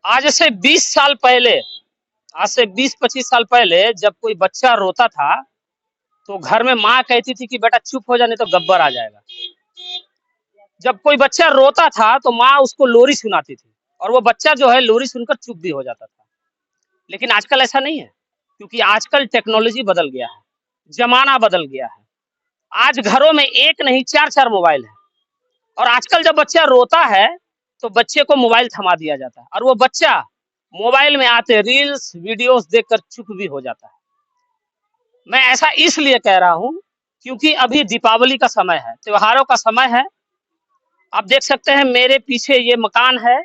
आज से 20 साल पहले, आज से 20-25 साल पहले जब कोई बच्चा रोता था तो घर में माँ कहती थी कि बेटा चुप हो जा नहीं तो गब्बर आ जाएगा। जब कोई बच्चा रोता था तो माँ उसको लोरी सुनाती थी और वो बच्चा जो है लोरी सुनकर चुप भी हो जाता था। लेकिन आजकल ऐसा नहीं है, क्योंकि आजकल टेक्नोलॉजी बदल गया है, जमाना बदल गया है। आज घरों में एक नहीं 4-4 मोबाइल है और आजकल जब बच्चा रोता है तो बच्चे को मोबाइल थमा दिया जाता है और वो बच्चा मोबाइल में आते रील्स वीडियोस देखकर चुप भी हो जाता है। मैं ऐसा इसलिए कह रहा हूँ क्योंकि अभी दीपावली का समय है, त्योहारों का समय है। आप देख सकते हैं मेरे पीछे ये मकान है,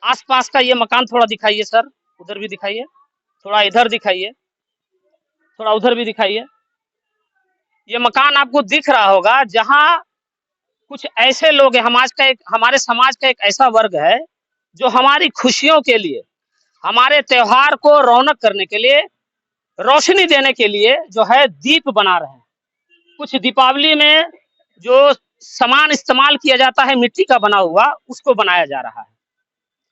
आसपास का ये मकान थोड़ा दिखाइए सर, उधर भी दिखाइए, थोड़ा इधर दिखाइए, थोड़ा उधर भी दिखाइए। ये मकान आपको दिख रहा होगा जहाँ कुछ ऐसे लोग हैं, हमारे समाज का एक ऐसा वर्ग है जो हमारी खुशियों के लिए, हमारे त्योहार को रौनक करने के लिए, रोशनी देने के लिए जो है दीप बना रहे हैं। कुछ दीपावली में जो सामान इस्तेमाल किया जाता है मिट्टी का बना हुआ, उसको बनाया जा रहा है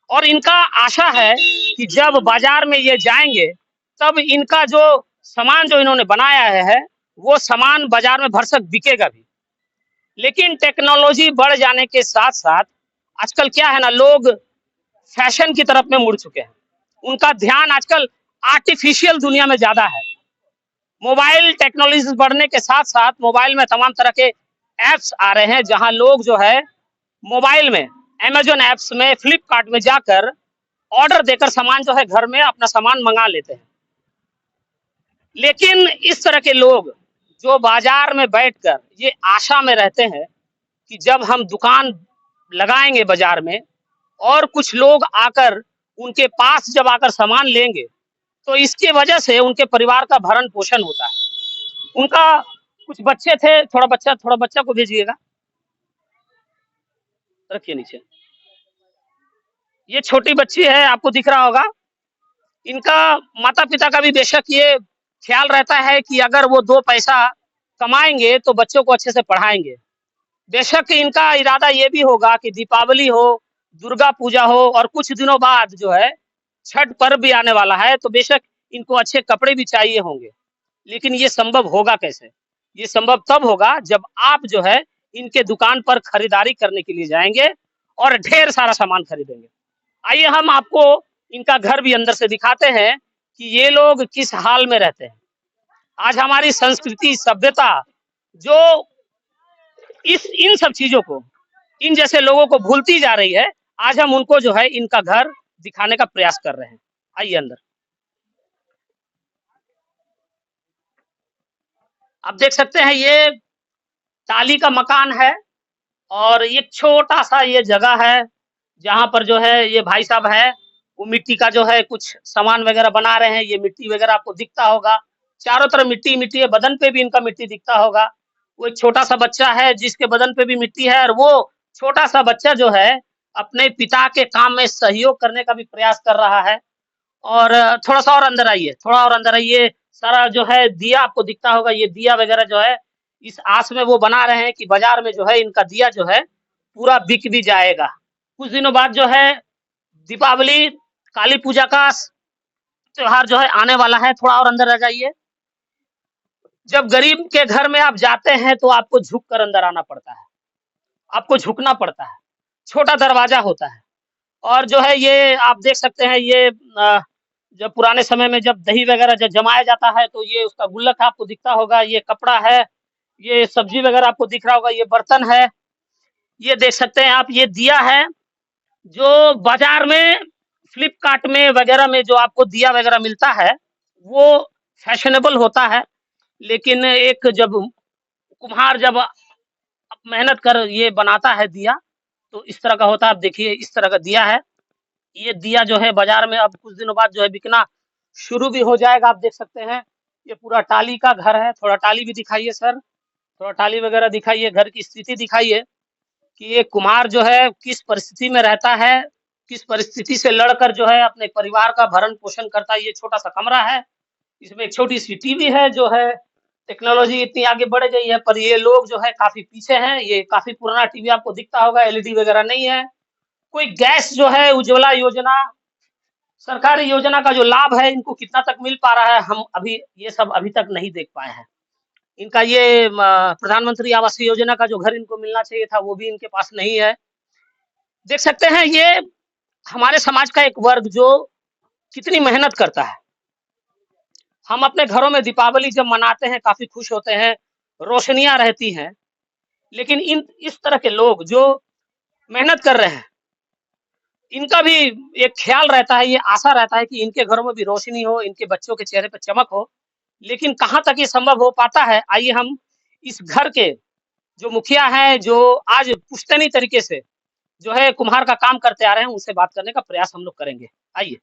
और इनका आशा है कि जब बाजार में ये जाएंगे तब इनका जो सामान जो इन्होंने बनाया है वो सामान बाजार में भरसक बिकेगा भी। लेकिन टेक्नोलॉजी बढ़ जाने के साथ साथ आजकल क्या है ना, लोग फैशन की तरफ में मुड़ चुके हैं। उनका ध्यान आजकल आर्टिफिशियल दुनिया में ज्यादा है। मोबाइल टेक्नोलॉजी बढ़ने के साथ साथ मोबाइल में तमाम तरह के एप्स आ रहे हैं जहां लोग जो है मोबाइल में अमेजोन एप्स में, फ्लिपकार्ट में जाकर ऑर्डर देकर सामान जो है घर में अपना सामान मंगा लेते हैं। लेकिन इस तरह के लोग जो बाजार में बैठकर ये आशा में रहते हैं कि जब हम दुकान लगाएंगे बाजार में और कुछ लोग आकर उनके पास जब आकर सामान लेंगे तो इसके वजह से उनके परिवार का भरण पोषण होता है। उनका कुछ बच्चे थे, थोड़ा बच्चा को भेजिएगा, रखिए नीचे। ये छोटी बच्ची है, आपको दिख रहा होगा। इनका माता पिता का भी बेशक ये ख्याल रहता है कि अगर वो 2 पैसा कमाएंगे तो बच्चों को अच्छे से पढ़ाएंगे। बेशक इनका इरादा ये भी होगा कि दीपावली हो, दुर्गा पूजा हो और कुछ दिनों बाद जो है छठ पर्व भी आने वाला है, तो बेशक इनको अच्छे कपड़े भी चाहिए होंगे। लेकिन ये संभव होगा कैसे? ये संभव तब होगा जब आप जो है इनके दुकान पर खरीदारी करने के लिए जाएंगे और ढेर सारा सामान खरीदेंगे। आइए हम आपको इनका घर भी अंदर से दिखाते हैं कि ये लोग किस हाल में रहते हैं। आज हमारी संस्कृति, सभ्यता जो इन सब चीजों को, इन जैसे लोगों को भूलती जा रही है, आज हम उनको जो है इनका घर दिखाने का प्रयास कर रहे हैं। आइए अंदर। आप देख सकते हैं ये टाली का मकान है और ये छोटा सा ये जगह है जहां पर जो है ये भाई साहब है वो मिट्टी का जो है कुछ सामान वगैरह बना रहे हैं। ये मिट्टी वगैरह आपको दिखता होगा, चारों तरफ मिट्टी मिट्टी है, बदन पे भी इनका मिट्टी दिखता होगा। वो एक छोटा सा बच्चा है जिसके बदन पे भी मिट्टी है और वो छोटा सा बच्चा जो है अपने पिता के काम में सहयोग करने का भी प्रयास कर रहा है। और थोड़ा सा और अंदर आइए, थोड़ा और अंदर आइए। सारा जो है दिया आपको दिखता होगा, ये दिया वगैरह जो है इस आस में वो बना रहे हैं कि बाजार में जो है इनका दिया जो है पूरा बिक भी जाएगा। कुछ दिनों बाद जो है दीपावली, काली पूजा का त्योहार जो है आने वाला है। थोड़ा और अंदर आ जाइए। जब गरीब के घर में आप जाते हैं तो आपको झुक कर अंदर आना पड़ता है, आपको झुकना पड़ता है। छोटा दरवाजा होता है और जो है ये आप देख सकते हैं ये जब पुराने समय में जब दही वगैरह जब जमाया जाता है तो ये उसका गुल्लक आपको दिखता होगा। ये कपड़ा है, ये सब्जी वगैरह आपको दिख रहा होगा, ये बर्तन है, ये देख सकते हैं आप, ये दिया है। जो बाजार में फ्लिपकार्ट में वगैरह में जो आपको दिया वगैरह मिलता है वो फैशनेबल होता है, लेकिन एक जब कुम्हार जब मेहनत कर ये बनाता है दिया तो इस तरह का होता है। आप देखिए इस तरह का दिया है। ये दिया जो है बाजार में अब कुछ दिनों बाद जो है बिकना शुरू भी हो जाएगा। आप देख सकते हैं ये पूरा टाली का घर है। थोड़ा टाली भी दिखाइए सर, थोड़ा टाली वगैरह दिखाइए, घर की स्थिति दिखाइए कि ये कुम्हार जो है किस परिस्थिति में रहता है, किस परिस्थिति से लड़कर जो है अपने परिवार का भरण पोषण करता है। ये छोटा सा कमरा है, इसमें एक छोटी सी टीवी है। जो है टेक्नोलॉजी इतनी आगे बढ़ गई है पर ये लोग जो है काफी पीछे हैं। ये काफी पुराना टीवी आपको दिखता होगा, एलईडी वगैरह नहीं है कोई गैस जो है उज्ज्वला योजना, सरकारी योजना का जो लाभ है इनको कितना तक मिल पा रहा है, हम अभी ये सब अभी तक नहीं देख पाए हैं। इनका ये प्रधानमंत्री आवास योजना का जो घर इनको मिलना चाहिए था वो भी इनके पास नहीं है। देख सकते हैं ये हमारे समाज का एक वर्ग जो कितनी मेहनत करता है। हम अपने घरों में दीपावली जब मनाते हैं काफी खुश होते हैं, रोशनियां रहती हैं, लेकिन इन इस तरह के लोग जो मेहनत कर रहे हैं, इनका भी एक ख्याल रहता है, ये आशा रहता है कि इनके घरों में भी रोशनी हो, इनके बच्चों के चेहरे पे चमक हो, लेकिन कहाँ तक ये संभव हो पाता है? आइए हम इस घर के जो मुखिया हैं, जो आज पुश्तैनी तरीके से जो है कुम्हार का काम करते आ रहे हैं, उनसे बात करने का प्रयास हम लोग करेंगे। आइए।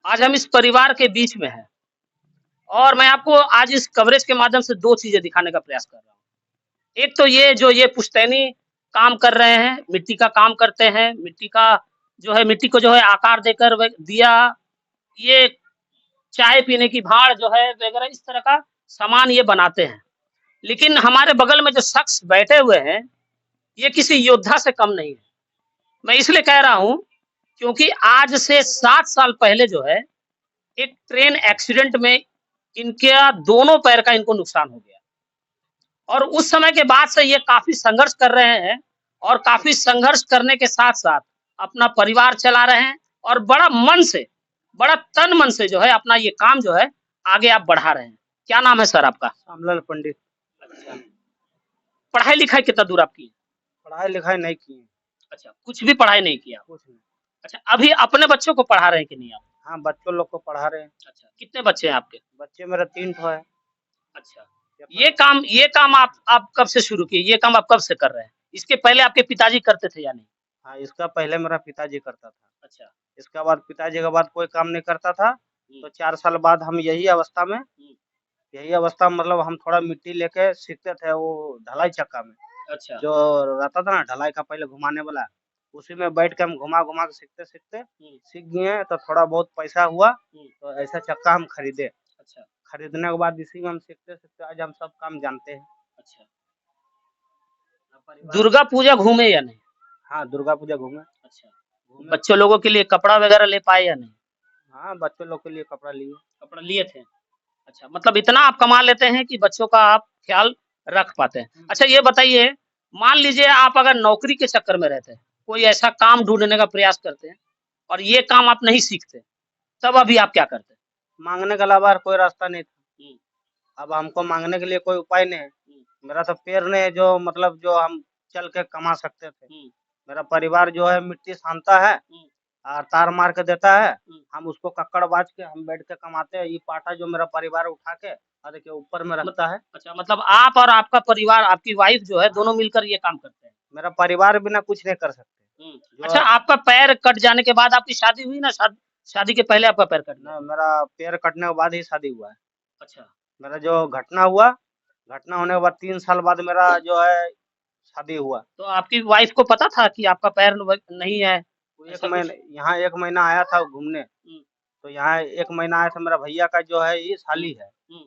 आज हम इस परिवार के बीच में हैं और मैं आपको आज इस कवरेज के माध्यम से 2 चीज़ें दिखाने का प्रयास कर रहा हूँ। एक तो ये जो ये पुश्तैनी काम कर रहे हैं, मिट्टी का काम करते हैं, मिट्टी का जो है मिट्टी को जो है आकार देकर व दिया, ये चाय पीने की भांड़ जो है वगैरह इस तरह का सामान ये बनाते हैं। लेकिन हमारे बगल में जो शख्स बैठे हुए हैं, ये किसी योद्धा से कम नहीं है। मैं इसलिए कह रहा हूँ क्योंकि आज से 7 साल पहले जो है एक ट्रेन एक्सीडेंट में इनके दोनों पैर का इनको नुकसान हो गया और उस समय के बाद से ये काफ़ी संघर्ष कर रहे हैं और काफ़ी संघर्ष करने के साथ-साथ अपना परिवार चला रहे हैं और बड़ा मन से, बड़ा तन-मन से जो है अपना ये काम जो है आगे आप बढ़ा रहे हैं। क्या नाम है सर आपका? श्यामलाल पंडित। अच्छा। पढ़ाई-लिखाई कितना दूर आप की है? पढ़ाई-लिखाई नहीं की है। अच्छा, कुछ भी पढ़ाई नहीं किया? कुछ नहीं। अच्छा, अभी अपने बच्चों को पढ़ा रहे हैं कि नहीं आप? हाँ, बच्चों लोग को पढ़ा रहे हैं। अच्छा, कितने बच्चे हैं आपके? बच्चे मेरा 3 ठो है। अच्छा, ये काम आप कब से शुरू किए? ये काम आप कब से कर रहे हैं? इसके पहले आपके पिताजी करते थे या नहीं? हाँ, इसका पहले मेरा पिताजी करता था। अच्छा। इसके बाद पिताजी के बाद कोई काम नहीं करता था, हुँ, तो 4 साल बाद हम यही अवस्था मतलब हम थोड़ा मिट्टी लेके सीखते थे वो ढलाई चक्का में। अच्छा। जो रहता था ना ढलाई का पहले घुमाने वाला, उसी में बैठ के हम घुमा-घुमा के सीखते-सीखते सीख गए हैं, तो थोड़ा बहुत पैसा हुआ, तो ऐसा चक्का हम खरीदे। अच्छा। खरीदने के बाद इसी में हम सीखते-सीखते आज हम सब काम जानते हैं। अच्छा। दुर्गा पूजा घूमे या नहीं? हाँ, दुर्गा पूजा घूमे। अच्छा। बच्चों लोगों के लिए कपड़ा वगैरह ले पाए या नहीं? हाँ, बच्चों लोग के लिए कपड़ा लिए। कपड़ा लिए थे? अच्छा, मतलब इतना आप कमा लेते हैं कि बच्चों का आप ख़्याल रख पाते हैं। अच्छा ये बताइए, मान लीजिए आप अगर नौकरी के चक्कर में रहते हैं, कोई ऐसा काम ढूँढने का प्रयास करते हैं और ये काम आप नहीं सीखते, तब अभी आप क्या करते हैं? माँगने के अलावा और कोई रास्ता नहीं था। हुँ, अब हमको माँगने के लिए कोई उपाय नहीं है। हुँ, मेरा तो पैर नहीं है जो मतलब जो हम चल के कमा सकते थे। हुँ, मेरा परिवार जो है मिट्टी सानता है हुँ, और तार मार के देता है। हुँ। हम उसको कक्कड़ बाज के हम बैठ के कमाते हैं। ये पाटा जो मेरा परिवार उठा के और देखिए ऊपर में रखता है। अच्छा मतलब आप और आपका परिवार, आपकी वाइफ़ जो है दोनों मिलकर ये काम करते हैं? मेरा परिवार बिना कुछ नहीं कर सकते। हुँ। जो अच्छा आपका पैर कट जाने के बाद आपकी शादी हुई ना? शादी के पहले आपका पैर कट गया? ना मेरा पैर कटने के बाद ही शादी हुआ है। अच्छा। मेरा जो घटना हुआ, घटना होने के बाद 3 साल बाद मेरा जो है शादी हुआ। तो आपकी वाइफ़ को पता था कि आपका पैर नहीं है? वो ऐसा कुछ? यहाँ 1 महीना आया था घूमने, हुँ, तो यहाँ 1 महीना आया था मेरा भैया का जो है ये साली है। हुँ।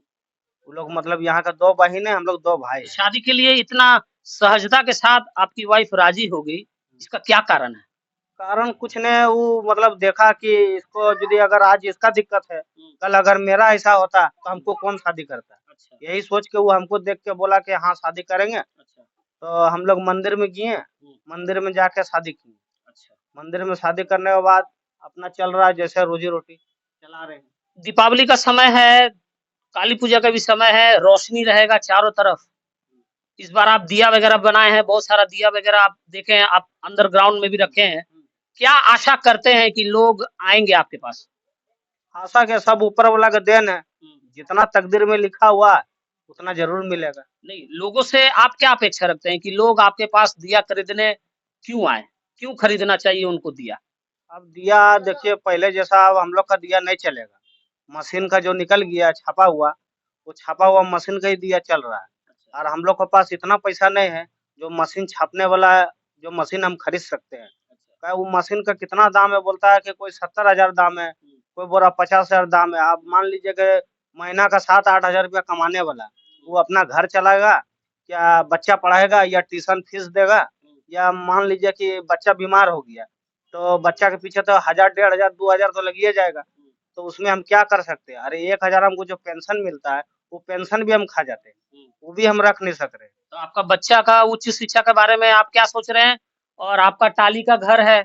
वो लोग मतलब यहाँ का 2 बहिन है, हम लोग 2 भाई हैं। शादी के लिए इतना सहजता के साथ आपकी वाइफ़ राज़ी हो गई, इसका क्या कारण है? कारण कुछ नहीं वो मतलब देखा कि इसको यदि अगर आज इसका दिक्कत है, हुँ, कल अगर मेरा ऐसा होता तो हमको कौन शादी करता? अच्छा, यही सोच के वो हमको देख के बोला कि हाँ, शादी करेंगे। अच्छा, तो हम लोग मंदिर में गए, हुँ, मंदिर में जाके शादी की। अच्छा। मंदिर में शादी करने के बाद अपना चल रहा है जैसे रोज़ी-रोटी चला रहे हैं। दीपावली का समय है, काली पूजा का भी समय है, रोशनी रहेगा चारों तरफ। इस बार आप दिया वगैरह बनाए हैं, बहुत सारा दिया वगैरह आप देखे हैं, आप अंडरग्राउंड में भी रखे हैं। क्या आशा करते हैं कि लोग आएँगे आपके पास? आशा के सब ऊपर वाला का देन है। हुँ। जितना तकदीर में लिखा हुआ है, उतना ज़रूर मिलेगा। नहीं, लोगों से आप क्या अपेक्षा रखते हैं कि लोग आपके पास दिया खरीदने क्यों आएँ? क्यों खरीदना चाहिए उनको दिया? अब दिया देखिए पहले जैसा अब हम लोग का दिया नहीं चलेगा। मशीन का जो निकल गया छापा हुआ, वो छापा हुआ मशीन का ही दिया चल रहा है। अच्छा, और हम लोग के पास इतना पैसा नहीं है, जो मशीन छापने वाला जो मशीन हम खरीद सकते हैं। अच्छा। क्या वो मशीन का कितना दाम है बोलता है कि कोई 70,000 दाम है, हुँ, कोई बोल रहा 50,000 दाम है। आप मान लीजिए कि महीना का 7-8 हजार रुपया कमाने वाला, वो अपना घर चलाएगा, क्या बच्चा पढ़ाएगा या ट्यूशन फीस देगा, या मान लीजिए कि बच्चा बीमार हो गया, तो बच्चा के पीछे तो 1000, 1500, 2000 तो लग ही जाएगा। तो उसमें हम क्या कर सकते हैं? अरे 1000 हमको जो पेंशन मिलता है, वो पेंशन भी हम खा जाते हैं, वो भी हम रख नहीं सक रहे। तो आपका बच्चा का उच्च शिक्षा के बारे में आप क्या सोच रहे हैं? और आपका टाली का घर है,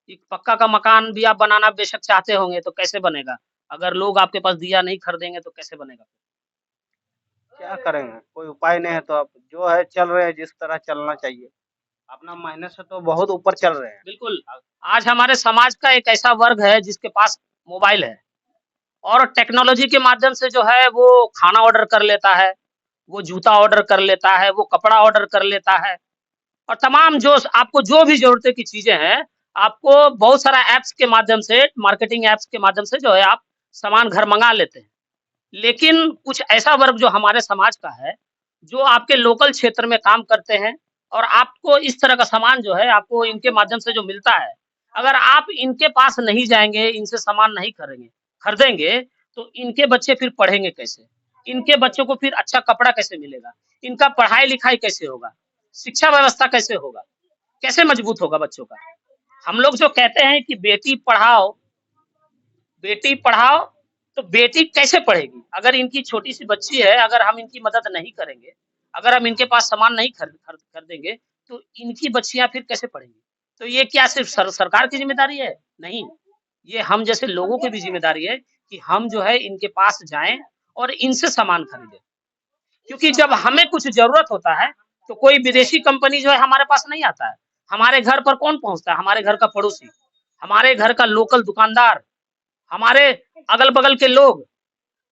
एक पक्का का मकान भी आप बनाना बेशक चाहते होंगे, तो कैसे बनेगा? अगर लोग आपके पास दिया नहीं खरीदेंगे तो कैसे बनेगा? क्या करेंगे? कोई उपाय नहीं है, तो अब जो है चल रहे हैं, जिस तरह चलना चाहिए। अपना मेहनत से तो बहुत ऊपर चल रहे हैं। बिल्कुल। आज हमारे समाज का एक ऐसा वर्ग है जिसके पास मोबाइल है और टेक्नोलॉजी के माध्यम से जो है वो खाना ऑर्डर कर लेता है, वो जूता ऑर्डर कर लेता है, वो कपड़ा ऑर्डर कर लेता है और तमाम जो आपको जो भी ज़रूरत की चीज़ें हैं, आपको बहुत सारा ऐप्स के माध्यम से, मार्केटिंग ऐप्स के माध्यम से जो है आप सामान घर मँगा लेते हैं। लेकिन कुछ ऐसा वर्ग जो हमारे समाज का है, जो आपके लोकल क्षेत्र में काम करते हैं और आपको इस तरह का सामान जो है आपको इनके माध्यम से जो मिलता है, अगर आप इनके पास नहीं जाएँगे, इनसे सामान नहीं खरीदेंगे, तो इनके बच्चे फिर पढ़ेंगे कैसे? इनके बच्चों को फिर अच्छा कपड़ा कैसे मिलेगा? इनका पढ़ाई-लिखाई कैसे होगा? शिक्षा व्यवस्था कैसे होगा? कैसे मजबूत होगा बच्चों का? हम लोग जो कहते हैं कि बेटी पढ़ाओ, तो बेटी कैसे पढ़ेगी? अगर इनकी छोटी-सी बच्ची है, अगर हम इनकी मदद नहीं करेंगे, अगर हम इनके पास सामान नहीं खरीदेंगे, तो इनकी बच्चियाँ फिर कैसे पढ़ेंगी? तो ये क्या सिर्फ़ सरकार की ज़िम्मेदारी है? नहीं, ये हम जैसे लोगों की भी ज़िम्मेदारी है कि हम जो है इनके पास जाएँ और इनसे सामान खरीदें। क्योंकि जब हमें कुछ ज़रूरत होता है, तो कोई विदेशी कंपनी जो है हमारे पास नहीं आता है। हमारे घर पर कौन पहुँचता है? हमारे घर का पड़ोसी, हमारे घर का लोकल दुकानदार, हमारे अगल-बगल के लोग।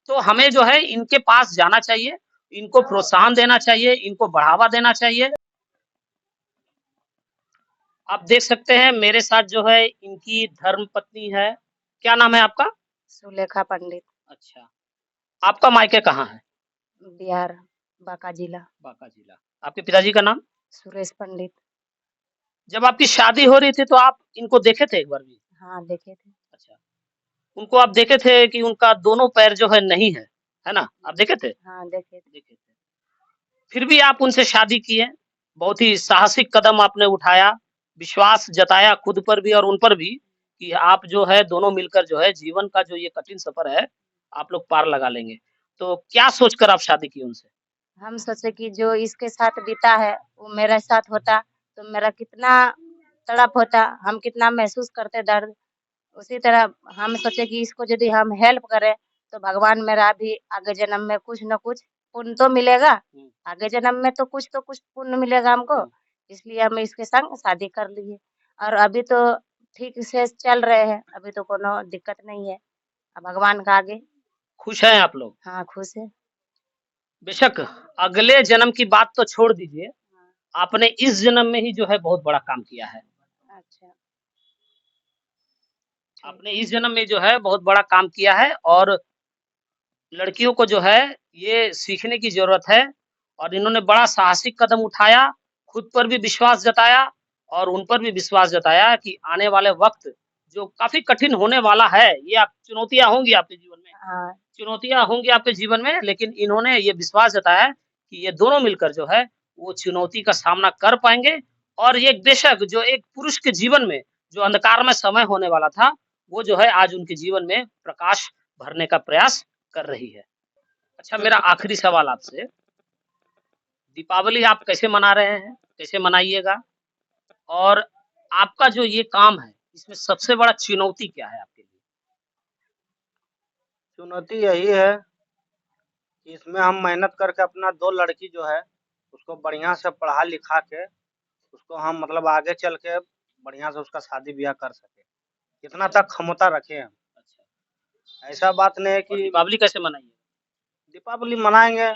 तो हमें जो है इनके पास जाना चाहिए, इनको प्रोत्साहन देना चाहिए, इनको बढ़ावा देना चाहिए। आप देख सकते हैं मेरे साथ जो है इनकी धर्मपत्नी है। क्या नाम है आपका? सुलेखा पंडित, अच्छा, आपका मायके कहाँ है? बिहार, बांका जिला। बांका जिला। आपके पिताजी का नाम? सुरेश पंडित। जब आपकी शादी हो रही थी तो आप इनको देखे थे एक बार भी? हाँ, देखे थे। अच्छा, उनको आप देखे थे कि उनका दोनों पैर जो है नहीं है ना? आप देखे थे? हाँ, देखे थे। देखे थे। फिर भी आप उनसे शादी किए, बहुत ही साहसिक कदम आपने उठाया, विश्वास जताया खुद पर भी और उन पर भी कि आप जो है दोनों मिलकर जो है जीवन का जो ये कठिन सफ़र है, आप लोग पार लगा लेंगे। तो क्या सोचकर आप शादी की उनसे? हम सोचे कि जो इसके साथ बीता है, वो मेरे साथ होता, तो मेरा कितना तड़प होता, हम कितना महसूस करते दर्द। उसी तरह हम सोचे कि इसको यदि हम हेल्प करें, तो भगवान मेरा भी आगे जन्म में कुछ न कुछ पुण्य तो मिलेगा। आगे जन्म में तो कुछ पुण्य मिलेगा हमको, इसलिए हम इसके संग शादी कर लिए। और अभी तो ठीक से चल रहे हैं, अभी तो कोनो दिक्कत नहीं है। अब भगवान का आगे। खुश हैं आप लोग? हाँ, खुश है। बेशक अगले जन्म की बात तो छोड़ दीजिए, हाँ, आपने इस जन्म में ही जो है बहुत बड़ा काम किया है। अच्छा। आपने इस जन्म में जो है बहुत बड़ा काम किया है और लड़कियों को जो है ये सीखने की ज़रूरत है और इन्होंने बड़ा साहसिक कदम उठाया, खुद पर भी विश्वास जताया और उन पर भी विश्वास जताया कि आने वाले वक़्त जो काफ़ी कठिन होने वाला है, ये आप चुनौतियाँ होंगी आपके जीवन में। हाँ, चुनौतियाँ होंगी आपके जीवन में, लेकिन इन्होंने ये विश्वास जताया कि ये दोनों मिलकर जो है, वो चुनौती का सामना कर पाएँगे और ये बेशक जो एक पुरुष के जीवन में जो अंधकारमय समय होने वाला था, वो जो है आज उनके जीवन में प्रकाश भरने का प्रयास कर रही है। अच्छा मेरा आखिरी सवाल आपसे, दीपावली आप कैसे मना रहे हैं? कैसे मनाइएगा? और आपका जो ये काम है, इसमें सबसे बड़ा चुनौती क्या है आपके लिए? चुनौती यही है कि इसमें हम मेहनत करके अपना 2 लड़की जो है, उसको बढ़िया से पढ़ा-लिखा के, उसको हम मतलब आगे चल के बढ़िया से उसका शादी-ब्याह कर सकें। इतना तक क्षमता रखें हम। अच्छा, ऐसा बात नहीं है और कि दीपावली कैसे मनाइए? दीपावली मनाएँगे,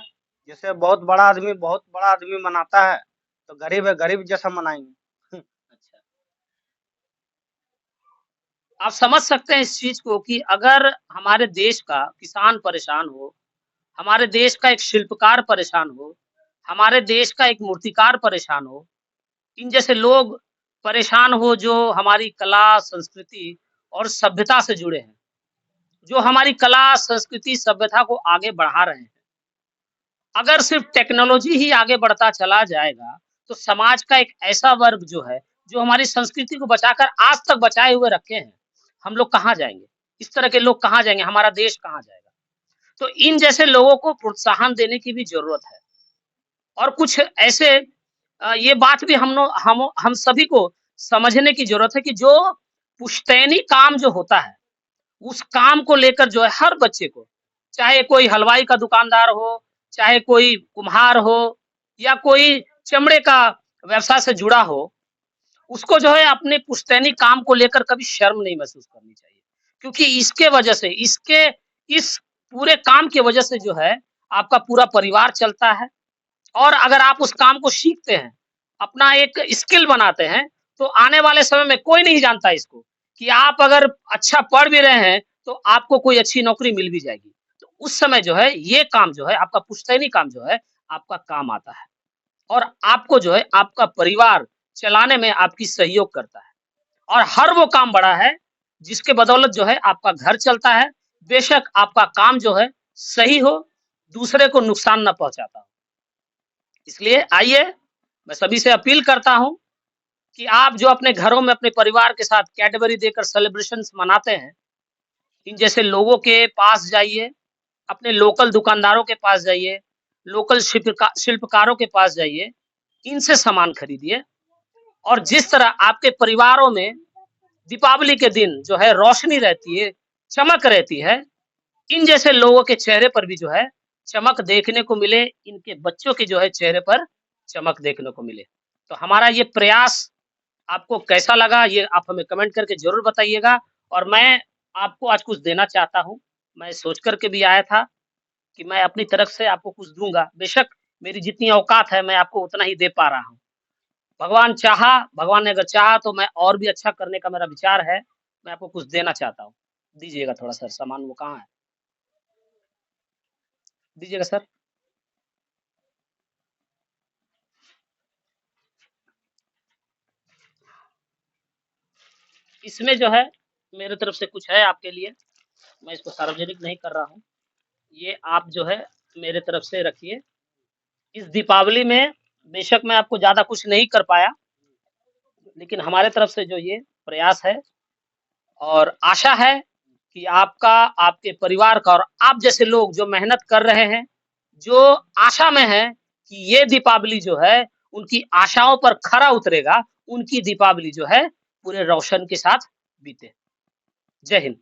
जैसे बहुत बड़ा आदमी मनाता है, तो गरीब है, गरीब जैसा मनाएँगे। अच्छा। आप समझ सकते हैं इस चीज़ को कि अगर हमारे देश का किसान परेशान हो, हमारे देश का एक शिल्पकार परेशान हो, हमारे देश का एक मूर्तिकार परेशान हो, इन जैसे लोग परेशान हो जो हमारी कला, संस्कृति और सभ्यता से जुड़े हैं। जो हमारी कला, संस्कृति, सभ्यता को आगे बढ़ा रहे हैं। अगर सिर्फ टेक्नोलॉजी ही आगे बढ़ता चला जाएगा, तो समाज का एक ऐसा वर्ग जो है, जो हमारी संस्कृति को बचाकर आज तक बचाए हुए रखे हैं, हम लोग कहाँ जाएँगे? इस तरह के लोग कहाँ जाएँगे? हमारा देश कहाँ जाएगा? तो इन जैसे लोगों को प्रोत्साहन देने की भी ज़रूरत है। और कुछ ऐसे ये बात भी हम सभी को समझने की ज़रूरत है कि जो पुश्तैनी काम जो होता है, उस काम को लेकर जो है हर बच्चे को, चाहे कोई हलवाई का दुकानदार हो, चाहे कोई कुम्हार हो या कोई चमड़े का व्यवसाय से जुड़ा हो, उसको जो है अपने पुश्तैनी काम को लेकर कभी शर्म नहीं महसूस करनी चाहिए। क्योंकि इसके वजह से, इसके इस पूरे काम की वजह से जो है आपका पूरा परिवार चलता है। और अगर आप उस काम को सीखते हैं, अपना एक स्किल बनाते हैं, तो आने वाले समय में कोई नहीं जानता इसको कि आप अगर अच्छा पढ़ भी रहे हैं, तो आपको कोई अच्छी नौकरी मिल भी जाएगी। तो उस समय जो है ये काम जो है आपका पुश्तैनी काम जो है आपका काम आता है और आपको जो है आपका परिवार चलाने में आपकी सहयोग करता है। और हर वो काम बड़ा है जिसके बदौलत जो है आपका घर चलता है। बेशक आपका काम जो है सही हो, दूसरे को नुकसान ना पहुँचाता हो। इसलिए आइए, मैं सभी से अपील करता हूँ कि आप जो अपने घरों में अपने परिवार के साथ कैडबरी देकर सेलिब्रेशंस मनाते हैं, इन जैसे लोगों के पास जाइए, अपने लोकल दुकानदारों के पास जाइए, लोकल शिल्पकारों के पास जाइए, इनसे सामान खरीदिए। और जिस तरह आपके परिवारों में दीपावली के दिन जो है रोशनी रहती है, चमक रहती है, इन जैसे लोगों के चेहरे पर भी जो है चमक देखने को मिले, इनके बच्चों के जो है चेहरे पर चमक देखने को मिले। तो हमारा ये प्रयास आपको कैसा लगा, ये आप हमें कमेंट करके ज़रूर बताइएगा। और मैं आपको आज कुछ देना चाहता हूँ। मैं सोच कर के भी आया था कि मैं अपनी तरफ से आपको कुछ दूँगा। बेशक मेरी जितनी औकात है, मैं आपको उतना ही दे पा रहा हूँ। भगवान ने अगर चाहा तो मैं और भी अच्छा करने का मेरा विचार है। मैं आपको कुछ देना चाहता हूँ। दीजिएगा थोड़ा-सा सामान, वो कहाँ है? दीजिएगा सर। इसमें जो है मेरे तरफ से कुछ है आपके लिए। मैं इसको सार्वजनिक नहीं कर रहा हूँ। ये आप जो है मेरे तरफ से रखिए। इस दीपावली में बेशक मैं आपको ज़्यादा कुछ नहीं कर पाया, लेकिन हमारे तरफ से जो ये प्रयास है और आशा है कि आपका, आपके परिवार का और आप जैसे लोग जो मेहनत कर रहे हैं, जो आशा में हैं कि ये दीपावली जो है उनकी आशाओं पर खरा उतरेगा, उनकी दीपावली जो है पूरे रोशन के साथ बीते। जय हिंद।